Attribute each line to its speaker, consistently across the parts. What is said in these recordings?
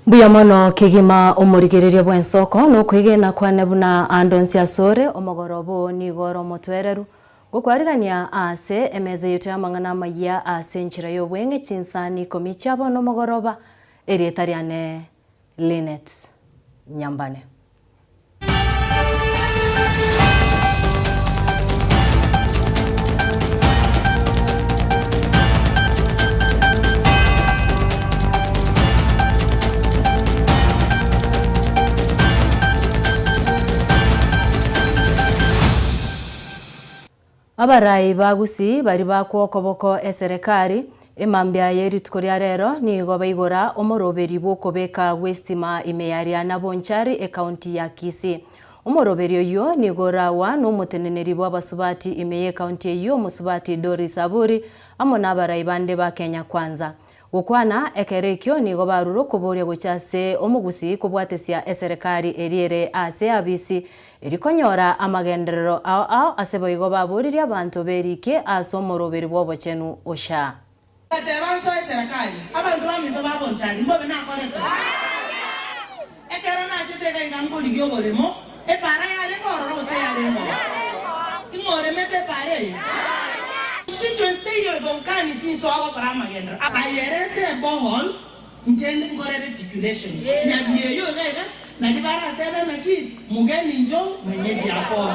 Speaker 1: Buya mono kigima omurigereria bwensoko no kwigena kwane buna andonsi asore omogorobo ni goro motwereru gukwarigania ase emeze yetu ya mangana maya ase nchira yo bwenge chinsani komicha bono mogoroba erietariane Linet Nyambane. Abarai bagusi bari bakwokoboko eserekari emambya yerituko rya rero nigo baigora omoroberi bwokobeka gwestima imeyaria na bonchari ekaunti ya Kisii. Omoroberi oyo nigorawa n'omuteneneri bw'abasubati imeye ekaunti eyo musubati Doris Aburi amo n'abarai bande ba Kenya Kwanza. Gukwana ekerekyo nigo baruro kuboria gochase omugusi kubwatesia eserekari eriere ase abisi erikonyora amagenderero ao aseboigo baburiria abantu berike asomoroberi bwobochenu osha.
Speaker 2: Atebanso eserekari abantu baminto babonchani mbobe nakoreka ekero nachiteka ingambuli gyobolemo epara yale kororo se yale mo imoremete pare Teacher stereo bonkani tinso ago para magendro abayerete bohol intende ngore reticulation nyabye yo gaga na dibara tebe maki mugeni njo mwenyeji hapo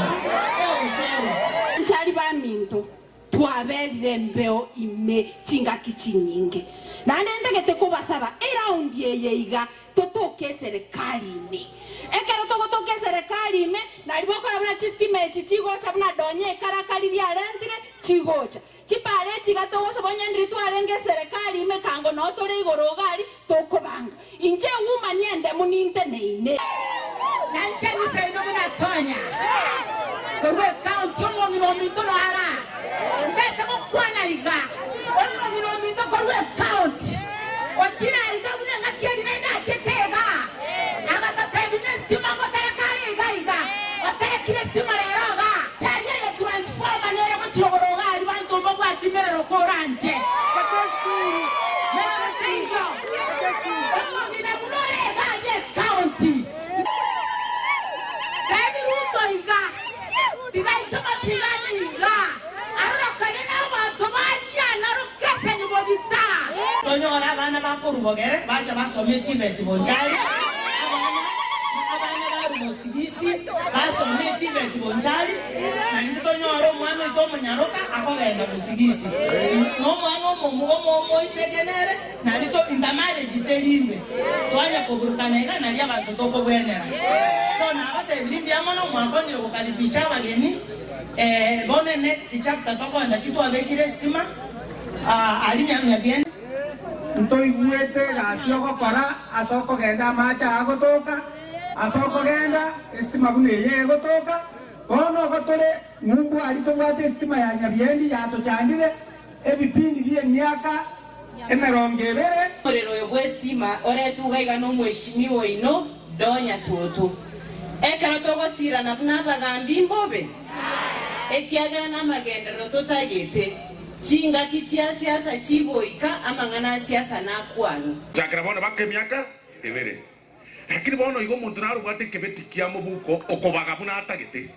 Speaker 3: nchali ba minto twabere mbeo ime chinga kichinyinge nande ndegete kubasaba around yeyeiga totoke serikali ime ekero togotoke serikali ime na liboko abana chistima chichigocha buna donye karakali bya rentire chigocha chipare chigatogo sabonyandri twarenge serikali ime kango no tore igorogari tokobanga inje wuma niende muninte neine nanche ni saido buna tonya korwe count yomo ngino mitoro ara ndete ko kwana iga omo ngino mito korwe count ochira iga buna ngakiri na ina chetega agata tebine stima ko terekari iga otere kile stima leroga tanye le transformer nere ko chirogorogari bantu bobo atimero koranje mero seigo omo ngina munore ga ye county David Ruto iga diga ichoma silani iga arro kanena wa tobalia na rokese ni bobita tonyo ora bana bakuru bogere bacha basome TVET bonjari abana baru mosigisi basome TVET bonjari na tonyo oro mwana to munyaroka akogenda musigisi no mwana mo isegenere na lito indamare jitelimbe twanya kuburukana iga na lya bantu toko bwenera so na bate bimbya mwana mwakoni okukaribisha abageni bone next chapter tokwenda kitu abekire stima alinyamya bien
Speaker 4: Ntoi guete la sioko para asoko genda macha agotoka asoko genda estima bune ye gotoka ono gotore mungu alitongate estima ya nyabiendi ya tochandire ebipindi bye myaka emerongevere
Speaker 5: orero yobwestima oretuga igano mweshimiwo ino donya tutu ekero togosira na bagambi mbobe ekiaga na magendero totagete chinga kichia siasa chiboika amangana siasa na kwano
Speaker 6: jakra bona bakke myaka ebere lakini bono igo muntu naru gwate kebetikia mubuko okobaga buna atagete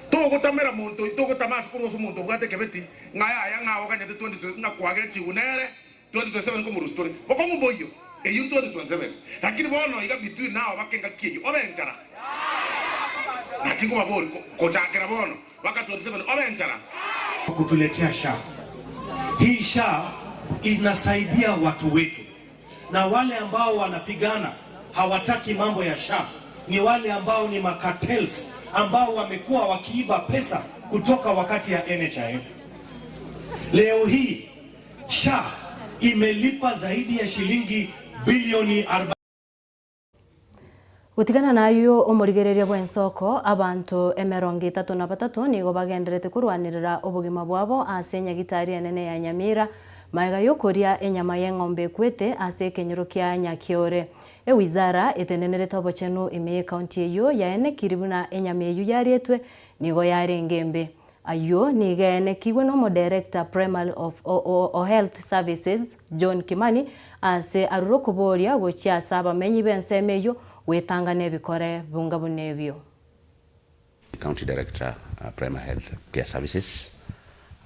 Speaker 6: to gotamera muntu to gotamasi kuroso muntu gwate kebeti ngaya ya ngawo kanyete 20 ngakwage chiunere 2027 ko murustori boko mboyo eyu 2027 lakini bono iga between nao bakenga kiyo obenjara lakini babori ko jakra bono waka 27 obenjara
Speaker 7: kutuletea SHA. Hii SHA inasaidia watu wetu, na wale ambao wanapigana hawataki mambo ya SHA ni wale ambao ni makartels ambao wamekuwa wakiiba pesa kutoka wakati ya NHIF. Leo hii SHA imelipa zaidi ya shilingi bilioni 40.
Speaker 1: Gutigana nayo omurigereria bwensoko abantu emerongo 33 nigo bagenderete kurwanirira obugima bwabo ase nyagitari enene ya Nyamira maiga yokoria enyama y'eng'ombe kwete ase kenyoro kya Nyakiore ewizara etenenerete obochenu imeye county eyo yaene kiribuna enyama eyo yarietwe nigo yarengembe ayo nigene kiwe no director primary of health services John Kimani ase arurokoboria gochia saba menyi bensemeyo wetangane bikore bunga bunebyo.
Speaker 8: County Director, Primary Health Care Services.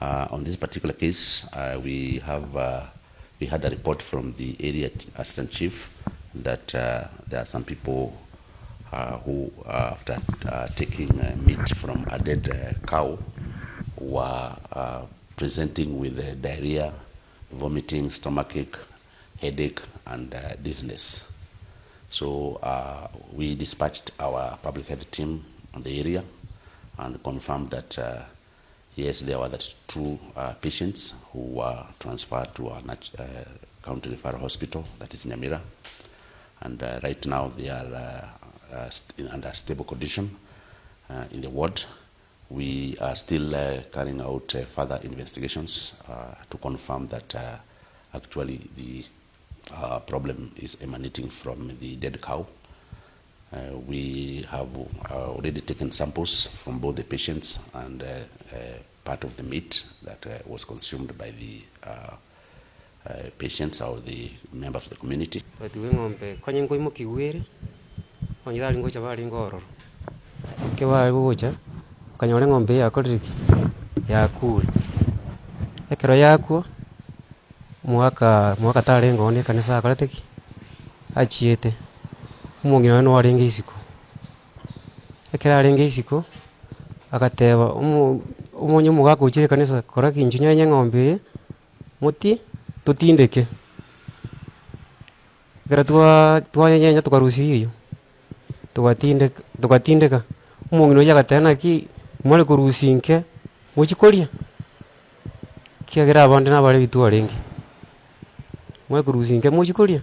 Speaker 8: On this particular case, we had a report from the area assistant chief that there are some people who, after taking meat from a dead cow, were presenting with diarrhea, vomiting, stomachache, headache, and dizziness. So we dispatched our public health team on the area and confirmed that yes, there were 2 patients who were transferred to our county referral hospital, that is Nyamira, and right now they are under stable condition in the ward. We are still carrying out further investigations to confirm that actually the problem is emanating from the dead cow. We have already taken samples from both the patients and part of the meat that was consumed by the patients or the members of the community.
Speaker 9: Kanyore ng'ombe yakoriki yakule ekero yakwo mwaka tarengo ne kanisa akarateki achiete umungina no arenge isiko ekero arenge isiko akateba umunye mugako uchire kanisa koraki injinya ng'ombe muti tutindeke ekero twanyenya tukarusi iyo tukatindeka umungino yagatena ki mwale kurusinke muchikoria kiagira abandi nabare bitu arenge mwale kurusinke muchikoria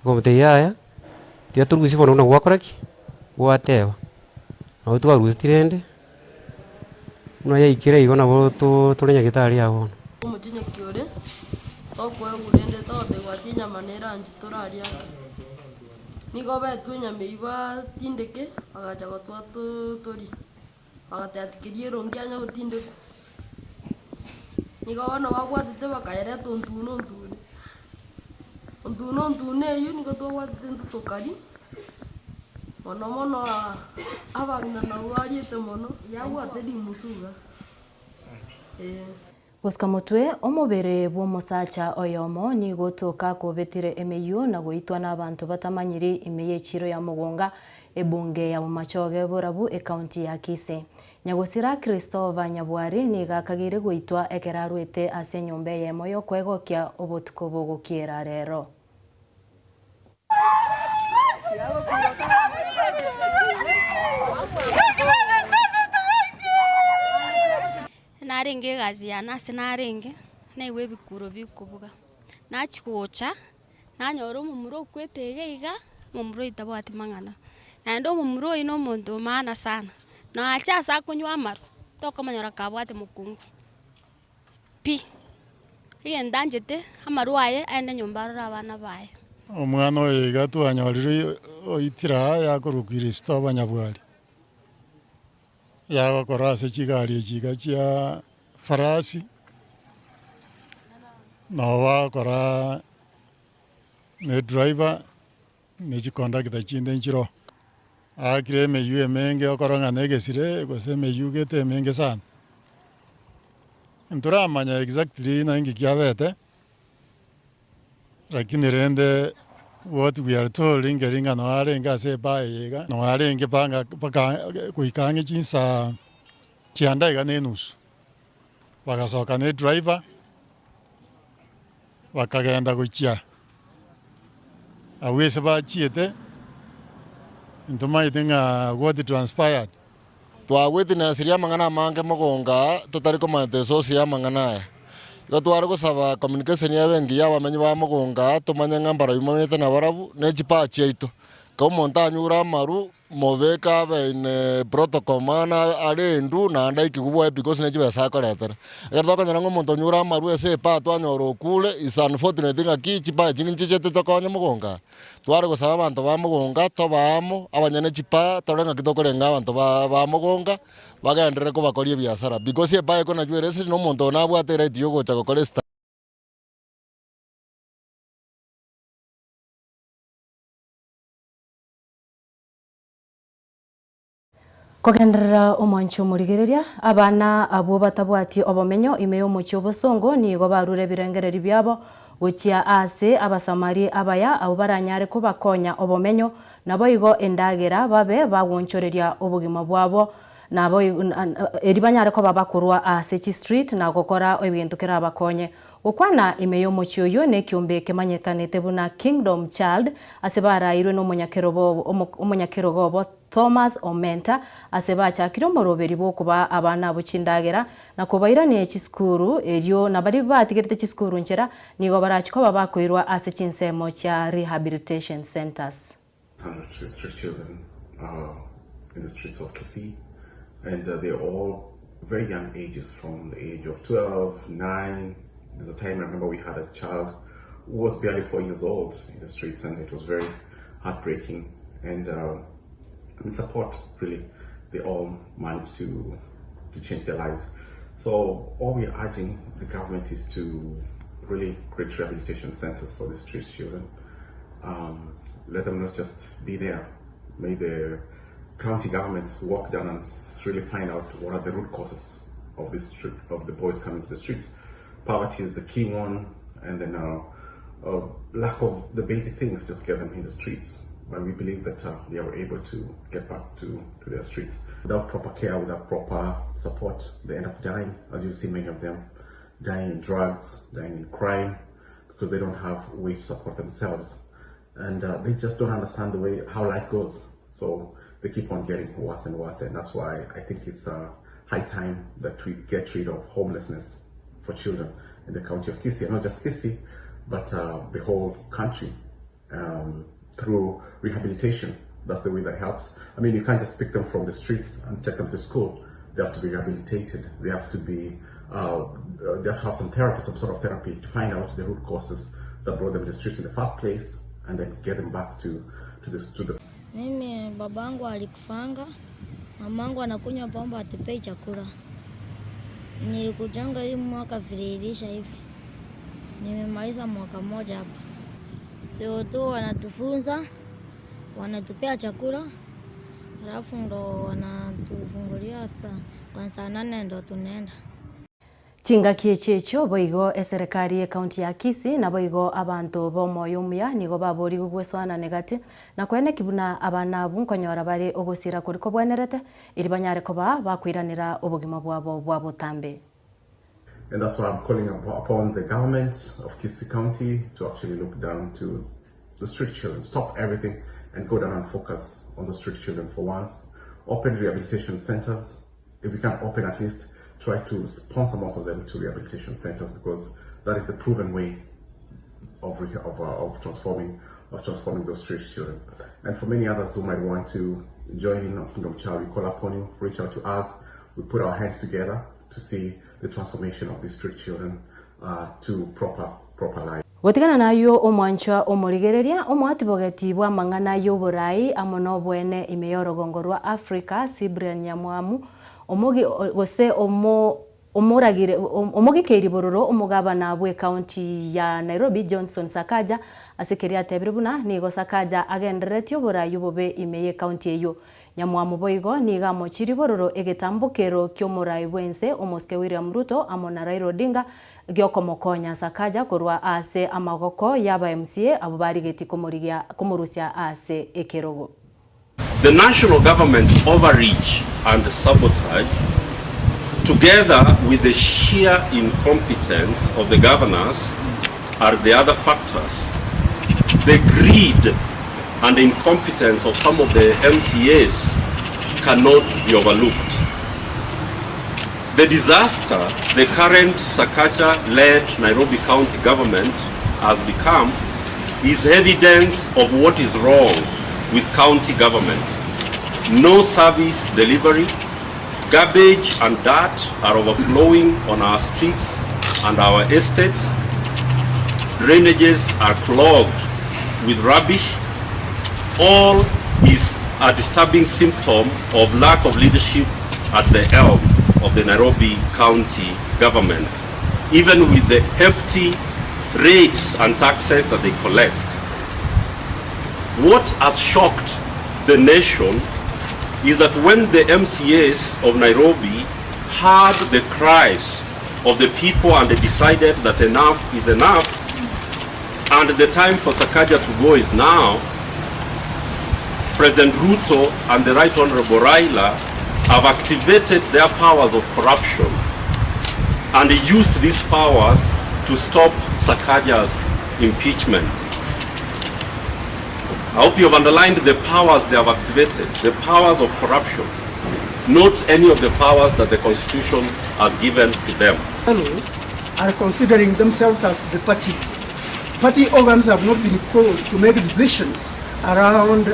Speaker 9: komte yaya tia turusi bono gwakoraki gwateba no twarustirende no yaikire igona bo turenya gitari abo
Speaker 10: umutinye kiore tokwe urende tode gwatinya manera njitorari nigo betwenya meiba tindeke agacha gotwa tori agatatikirie rongianya gutindeke nigo bana bagwatite bakaere tuntuno yu nigo twagwatite ntutukari mono abagina nabo bariete mono yagwate dimusuga
Speaker 1: Gusika mutwe omubere bw'omusacha oyomo ni gotoka kubetire emeyu na goitwa n'abantu batamanyiri imeye chiro ya mugonga ebunge ya mumachoge borabu county ya Kisii. Nyagosira Christopher Nyabwari ni gakagire goitwa ekerarwete ase nyombe yemoyo kwegokia obotuko bogokiera rero.
Speaker 11: Narenge gazi ya nase narenge naiwe bikuro bikubuga nachikucha nanyoro mumuro kwetege iga mumuro itabwati mangana nando mumuro ino muntu maana sana na acha asa kunywa amaru tokamanyora kabwate mukungu pi igendanjete amaru aye aende nyomba abana baye
Speaker 12: omwana oyo iga twanyorire oitira yakorukire Christopher Nyabwari yagakora ase chigari echiga chia farasi no bakora ne driver ne chikondakita chinde nchiro akire emeyu emenge okoronga negesire gose emeyu gete emenge sana nturamanya exactly nangi kiabete lakini rende what we are told ringa no arenga ase baega no arenge panga paka kuikange chinsa kianda iga nenusu bagasoka ne driver bakagenda guchia awese bachiete ntuma itinga what transpired
Speaker 13: twagwete na siria mangana mange mugonga tutari komante social mangana yo twari gusaba communication ya bengi ya bamenyi ba mugonga tumanya ngambara yumamete na barabu ne chipachi aito komonta nyura maru mobeka in protocol mana arendu na ndai kigubwa because ne chibe sakoretera erdo kanya ngo monto nyura maru ese pa to anyoro kule is unfortunate nga ki chipa chinginche to konyo mugonga tware gusaba abantu ba mugonga to bamo abanyane chipa torenga kitokorenga abantu ba mugonga bagendere ko bakorie biashara because e pa ko na jwere ese no monto na bwate right yo gocha kokolesta.
Speaker 1: Kogendera omoncho murigereria abana abo batabwati obomenyo imeyo mocho bosongo ni go barure birengereri byabo gochia ase abasamari abaya abo baranyare ko bakonya obomenyo nabo igo endagera babe bagwonchoreria obugima bwabo nabo eribanyare ko babakurwa ase chi street na gokora ebintu kera bakonye okwana imeyo mocho yo ne kyombe kemanyekanete buna Kingdom Child asebara irwe no monyakero gobo Thomas Omenta aseba chakiro moroberi bokuba abana buchindagera na kubairane chiskuru eryo nabari batigete chiskuru nchera nigo barachiko babakwirwa ase chinsemo cha rehabilitation centers.
Speaker 6: Street children in the streets of Kisii, and they're all very young ages, from the age of 12, 9. There's a time I remember we had a child who was barely 4 years old in the streets, and it was very heartbreaking. And in support, really, they all managed to change their lives. So all we're urging the government is to really create rehabilitation centers for the street children. Let them not just be there. May the county governments work down and really find out what are the root causes of the boys coming to the streets. Poverty is the key one, and then lack of the basic things just get them in the streets. But we believe that they are able to get back to their streets. Without proper care, without proper support, they end up dying. As you see, many of them dying in drugs, dying in crime, because they don't have a way to support themselves. And they just don't understand the way how life goes. So they keep on getting worse and worse. And that's why I think it's high time that we get rid of homelessness for children in the county of Kisii. And not just Kisii, but the whole country. Through rehabilitation. That's the way that helps. I mean, you can't just pick them from the streets and take them to school. They have to be rehabilitated. They have to be, they have to have some therapy, some sort of therapy to find out the root causes that brought them to the streets in the first place, and then get them back to the.
Speaker 14: Mimi babangu alikufanga, mamangu anakunywa pombe atupei chakula. Nilikujanga hii mwaka viliisha hivi. Nimemaliza mwaka mmoja hapa. Sio tu wanatufunza, wanatupea chakula, halafu ndo wanatufungulia kwa saa 8 ndo tunaenda.
Speaker 1: Chinga kiechecho boigo eserikari ya kaunti ya Kisii na boigo abantu bomoyo muya nigo babori gugweswana negati na kwene kibuna abana bunkonyora bari ogosira kuriko bwenerete iri banyare ko bakwiranira obugima bwabo bwabutambe.
Speaker 6: And that's why I'm calling upon the government of Kisii County to actually look down to the street children, stop everything and go down and focus on the street children for once. Open rehabilitation centers. If we can open, at least try to sponsor most of them to rehabilitation centers, because that is the proven way of transforming those street children. And for many others who might want to join in on Kingdom Child, we call upon you, reach out to us. We put our hands together to see the transformation of these street children to proper life.
Speaker 1: Gotigana nayo omwanchwa omurigereria omwatibogeti bwa mangana y'oburai amono bwene imeyoro gongorwa Africa Cyprian Nyamwamu omugi gose omuragire omugikeiri bororo omugabana bwe county ya Nairobi Johnson Sakaja asekeria tebrebuna nigo Sakaja agenderetio burai bobe imeye county eyo Nyamwamu boigo niga mochiri bororo egetambukero kyomurai bwense omoske William Ruto amona Raila Odinga gyokomokonya Sakaja kurwa ase amagoko yaba MCA abubari geti komurusia ase ekerogo.
Speaker 15: The national government's overreach and sabotage, together with the sheer incompetence of the governors, are the other factors. The greed and incompetence of some of the MCAs cannot be overlooked. The disaster the current Sakaja-led Nairobi County government has become is evidence of what is wrong with county governments. No service delivery, garbage and dirt are overflowing on our streets and our estates. Drainages are clogged with rubbish. All is a disturbing symptom of lack of leadership at the helm of the Nairobi County government, even with the hefty rates and taxes that they collect. What has shocked the nation is that when the MCAs of Nairobi heard the cries of the people and they decided that enough is enough and the time for Sakaja to go is now, President Ruto and the Right Honorable Raila have activated their powers of corruption and they used these powers to stop Sakaja's impeachment. I hope you have underlined the powers they have activated, the powers of corruption, not any of the powers that the Constitution has given to them.
Speaker 16: Are considering themselves as the parties. Party organs have not been called to make decisions around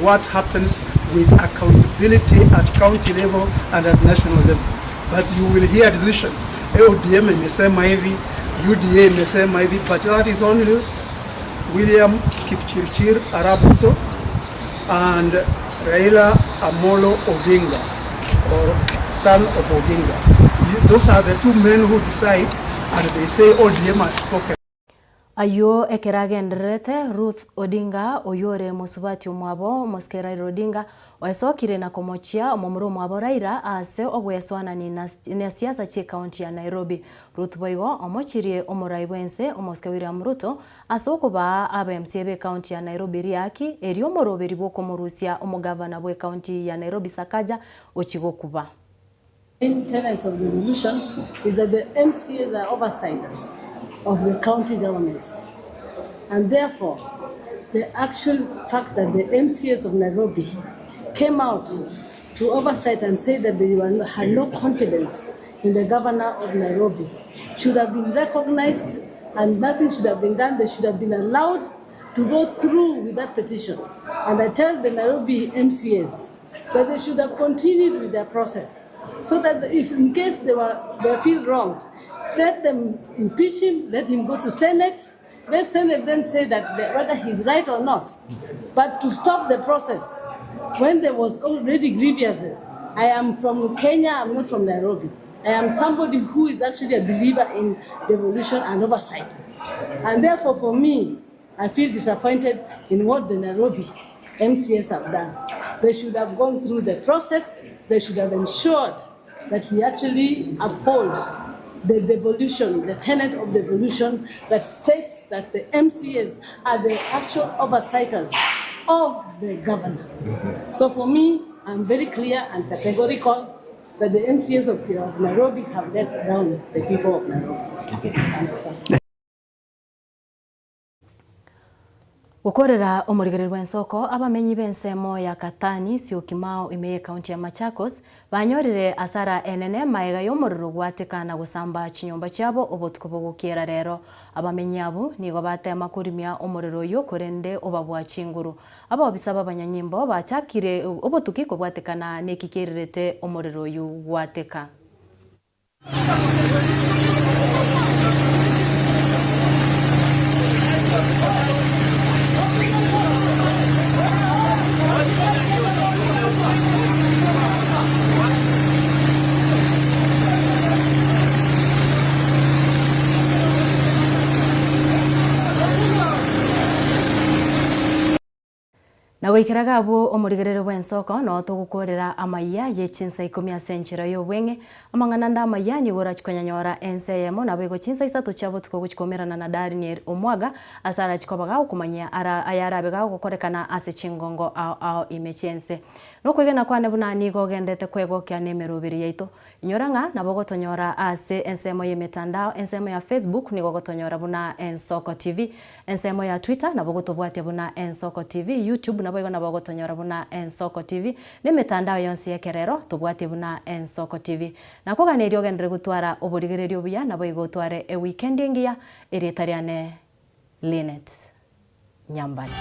Speaker 16: what happens with accountability at county level and at national level. But you will hear decisions. ODM imesema hivi, UDA imesema hivi, but that is only William Kipchirchir Arap Ruto and Raila Amolo Odinga, or son of Odinga. Those are the two men who decide, and they say ODM has spoken.
Speaker 1: Ayo ekeragenderete Ruth Odinga oyore musubati umwabo Moskera Odinga oesokire na komochia omomuro mwabo Raila ase ogweswana ni siasa che county ya Nairobi. Ruth Boigo omochirie omoraibwense Omoske William Ruto asokuba abMCA be county ya Nairobi riaki eri omoroberi boko morusia omogavana bwe county ya Nairobi Sakaja ochigokuba.
Speaker 17: main tenets of the revolution is that the MCAs are oversights of the county governments. And therefore, the actual fact that the MCAs of Nairobi came out to oversight and say that they had no confidence in the governor of Nairobi should have been recognized and nothing should have been done. They should have been allowed to go through with that petition. And I tell the Nairobi MCAs that they should have continued with their process so that if in case they feel wronged, let them impeach him, let him go to Senate. Let Senate then say that whether he's right or not. But to stop the process, when there was already grievances, I am from Kenya, I'm not from Nairobi. I am somebody who is actually a believer in devolution and oversight. And therefore, for me, I feel disappointed in what the Nairobi MCAs have done. They should have gone through the process. They should have ensured that we actually uphold the devolution, the tenet of devolution that states that the MCAs are the actual oversighters of the governor. So for me, I'm very clear and categorical that the MCAs of Nairobi have let down the people of Nairobi.
Speaker 1: Gukorera omurigerirwa ensoko abamenyi bensemo ya Katani Syokimau imeye county ya Machakos banyorire asara enene maega y'omuriro gwatekana gusamba chinyomba cyabo obotuko bogukera rero abamenyi abo nigo batema kurimya omuriro yo korende obabwa chinguru abo bisaba abanyanyimbo bachakire obotukiko bwatekana nekikererete omuriro yo gwateka. Na goikeraga abo omurigerero bwensoko no tugukorera amaya yechinsa 10 century y'obwenge amangana nda amaya ni gora chikonyanyora enseyemo na bego chinsa 3 cyabo tukogikomerana na Daniel omwaga asara chikobaga ukumanya ayarabega gukorekana ase chingongo ao imechense no kwegena kwane buna nigo gendete kwego kya nemero biri yaito inyoranga na bogo tonyora ase ensemo ye metandao ensemo ya Facebook nigo gotonyora buna Ensoko TV ensemo ya Twitter na bogo tobwate buna Ensoko TV YouTube na bogo na bogo tonyora buna Ensoko TV ne metandao yonsi yekerero tobwate buna Ensoko TV na koganerio gendere gutwara oburigererio buya na bogo tware e weekend ngia eretariane Linet Nyambani.